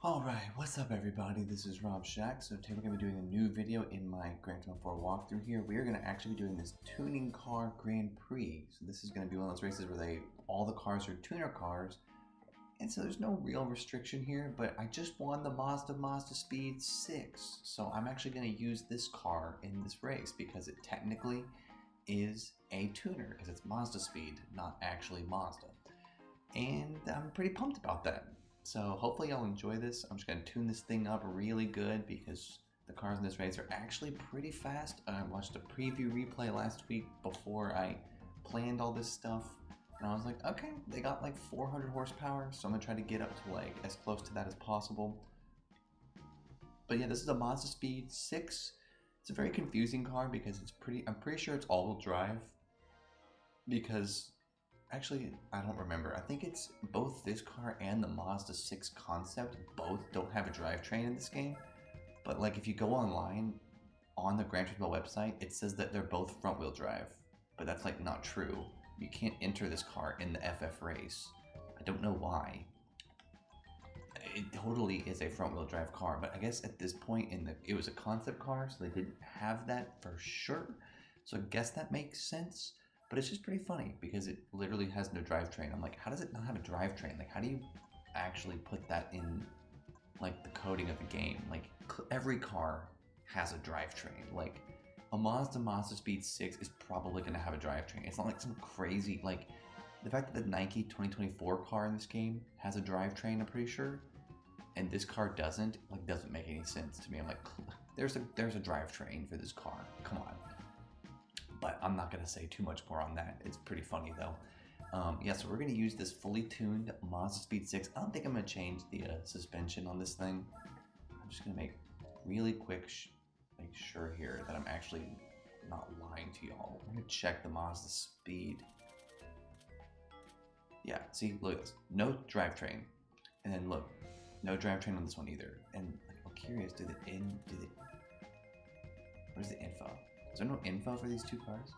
Alright, what's up everybody? This is Rob Shack. So today we're going to be doing a new video in my Gran Turismo 4 walkthrough here. We are going to actually be doing this tuning car Grand Prix. So this is going to be one of those races where all the cars are tuner cars. And so there's no real restriction here, but I just won the Mazdaspeed 6. So I'm actually going to use this car in this race because it technically is a tuner because it's Mazdaspeed, not actually Mazda. And I'm pretty pumped about that. So hopefully y'all enjoy this. I'm just going to tune this thing up really good because the cars in this race are actually pretty fast. I watched a preview replay last week before I planned all this stuff. And I was like, okay, they got like 400 horsepower. So I'm going to try to get up to like as close to that as possible. But yeah, this is a Mazdaspeed 6. It's a very confusing car because I'm pretty sure it's all-wheel drive. Because actually, I don't remember. I think it's both this car and the Mazda 6 concept both don't have a drivetrain in this game. But like if you go online on the Gran Turismo website, it says that they're both front-wheel drive. But that's like not true. You can't enter this car in the FF race. I don't know why. It totally is a front-wheel drive car, but I guess at this point it was a concept car, so they didn't have that for sure. So I guess that makes sense. But it's just pretty funny because it literally has no drivetrain. I'm like, how does it not have a drivetrain? Like, how do you actually put that in, like, the coding of the game? Like, every car has a drivetrain. Like, a Mazdaspeed 6 is probably going to have a drivetrain. It's not like some crazy, like, the fact that the Nike 2024 car in this game has a drivetrain, I'm pretty sure, and this car doesn't make any sense to me. I'm like, there's a drivetrain for this car. Come on. But I'm not going to say too much more on that. It's pretty funny though. Yeah, so we're going to use this fully tuned Mazdaspeed 6. I don't think I'm going to change the suspension on this thing. I'm just going to make really quick, make sure here that I'm actually not lying to y'all. I'm going to check the Mazdaspeed. Yeah, see, look at this. No drivetrain. And then look, no drivetrain on this one either. And like, I'm curious, where's the info? Is there no info for these two cars?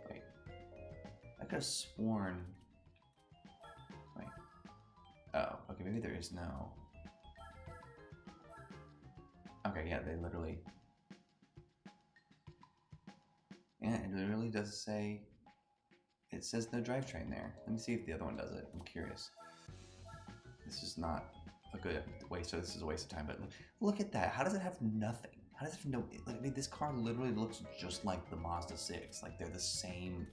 Wait. I could have sworn... Wait. Oh, okay, maybe there is no... Okay, yeah, they literally... Yeah, it literally does say... It says no drivetrain there. Let me see if the other one does it. I'm curious. This is not a good waste, so this is a waste of time, but look at that. How does it have nothing? How does it have no... Like, I mean, this car literally looks just like the Mazda 6. Like, they're the same...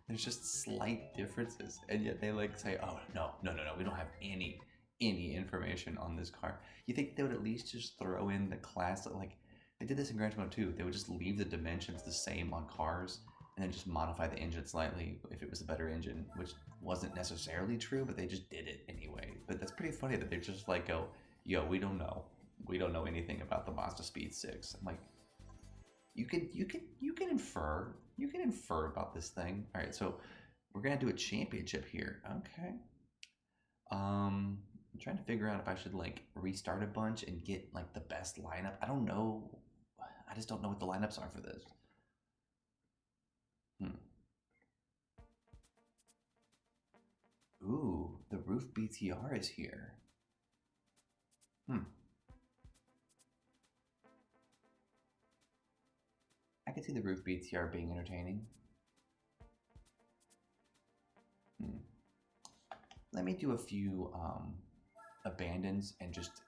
There's just slight differences, and yet they like say, oh, no, we don't have any information on this car. You think they would at least just throw in the class, like, they did this in Gran Turismo 2. They would just leave the dimensions the same on cars, and then just modify the engine slightly if it was a better engine, which wasn't necessarily true, but they just did it anyway. But that's pretty funny that they're just like, go, yo, we don't know. We don't know anything about the Mazdaspeed 6. I'm like, you can infer about this thing. All right, so we're gonna do a championship here. Okay. I'm trying to figure out if I should like restart a bunch and get like the best lineup. I don't know. I just don't know what the lineups are for this. Ooh, the roof BTR is here. I can see the roof BTR being entertaining. Let me do a few abandons and just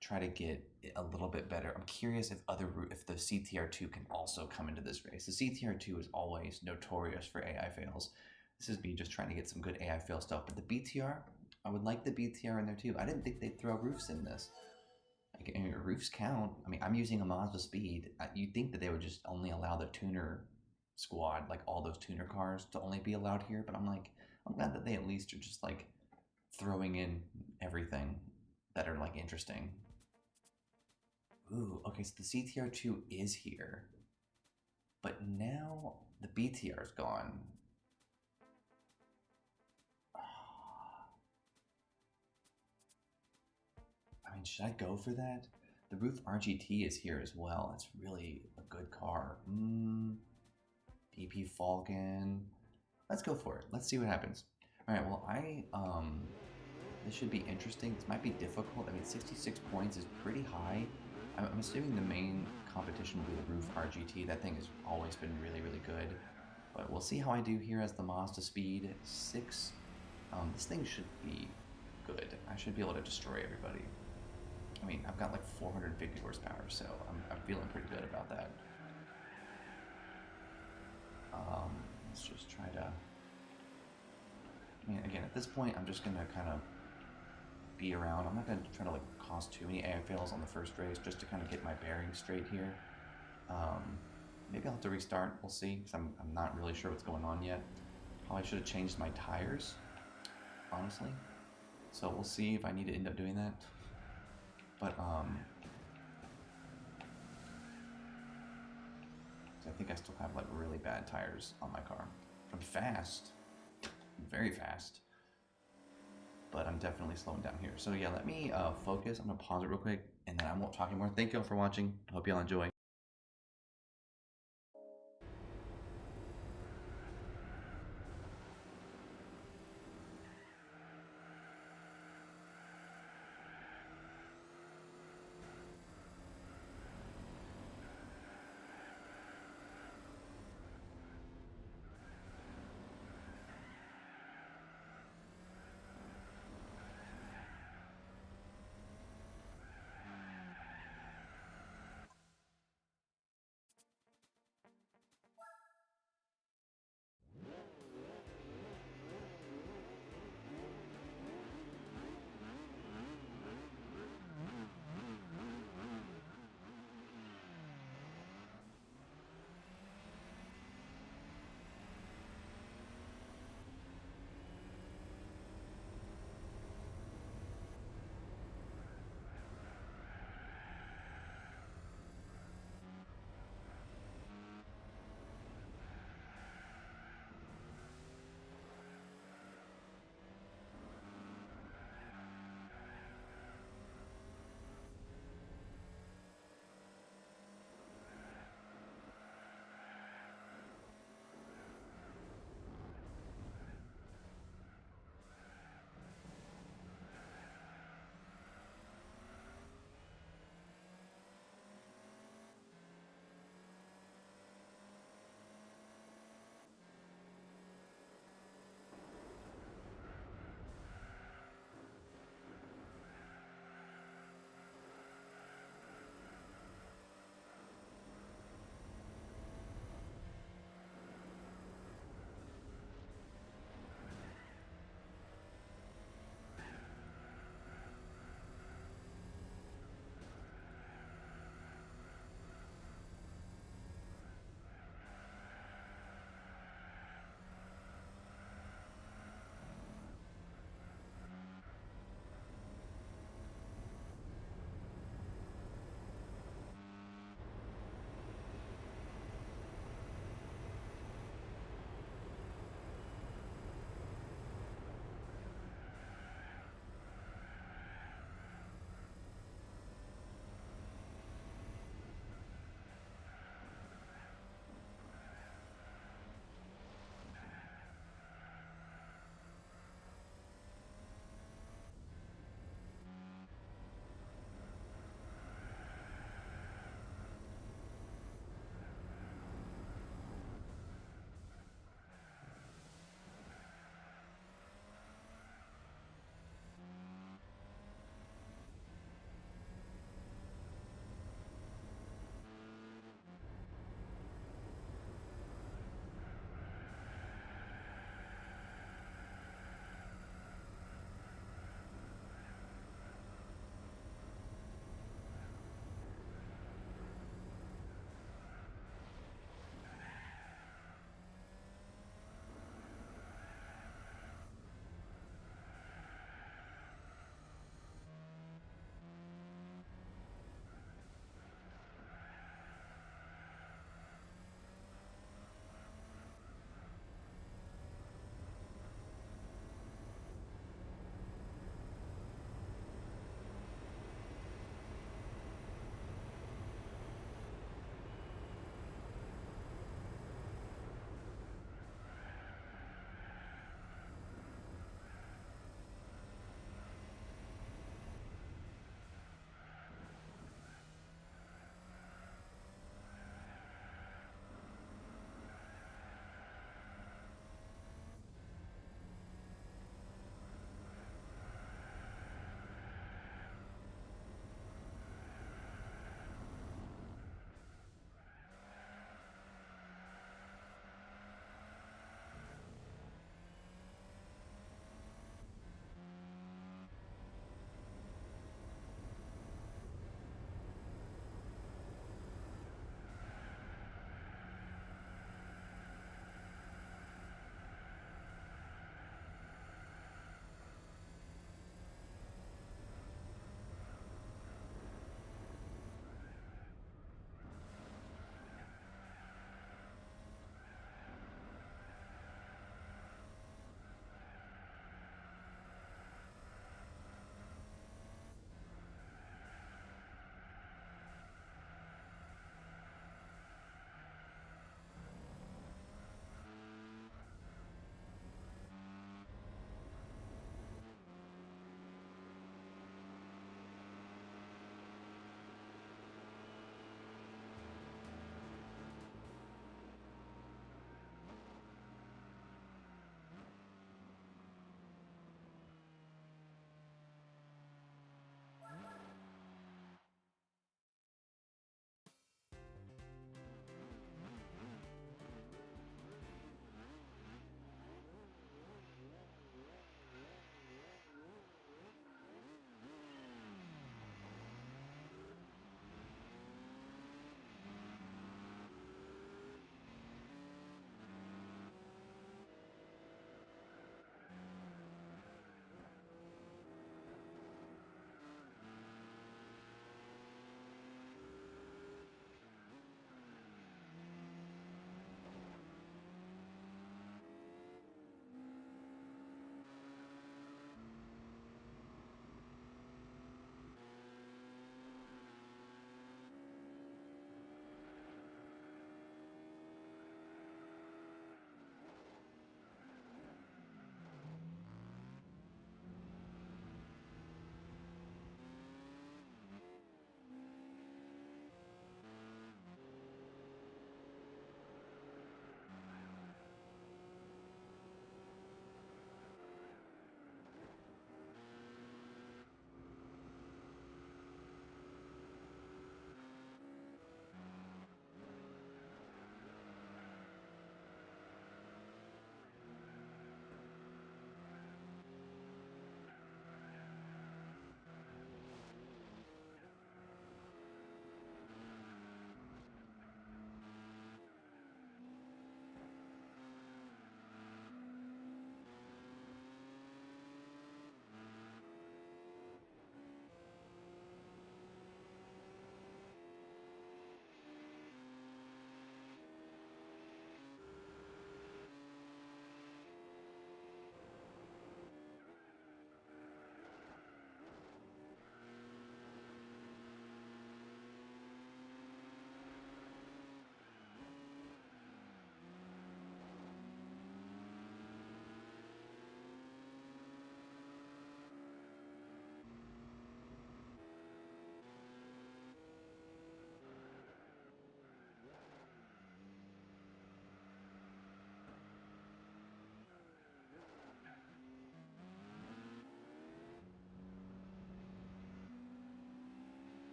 try to get it a little bit better. I'm curious if the CTR2 can also come into this race. The CTR2 is always notorious for AI fails. This is me just trying to get some good AI fail stuff. But the BTR, I would like the BTR in there too. I didn't think they'd throw roofs in this. Like, I mean, roofs count. I mean, I'm using a Mazdaspeed. You'd think that they would just only allow the tuner squad, like all those tuner cars, to only be allowed here. But I'm like, I'm glad that they at least are just like throwing in everything that are like interesting. Ooh, okay, so the CTR2 is here. But now the BTR is gone. I mean, should I go for that? The Roof RGT is here as well. It's really a good car. PP Falcon. Let's go for it. Let's see what happens. All right, well, This should be interesting. This might be difficult. I mean, 66 points is pretty high. I'm assuming the main competition will be the Roof RGT. That thing has always been really, really good. But we'll see how I do here as the Mazdaspeed 6. This thing should be good. I should be able to destroy everybody. I mean, I've got like 450 horsepower, so I'm feeling pretty good about that. Let's just try to... I mean, again, at this point, I'm just going to kind of be around. I'm not going to try to like cause too many air fails on the first race just to kind of get my bearings straight here. Maybe I'll have to restart. We'll see, because I'm not really sure what's going on yet. Probably should have changed my tires, honestly. So we'll see if I need to end up doing that. But I think I still have like really bad tires on my car. I'm fast, very fast, but I'm definitely slowing down here. So yeah, let me focus. I'm gonna pause it real quick, and then I won't talk anymore. Thank you all for watching. I hope you all enjoy.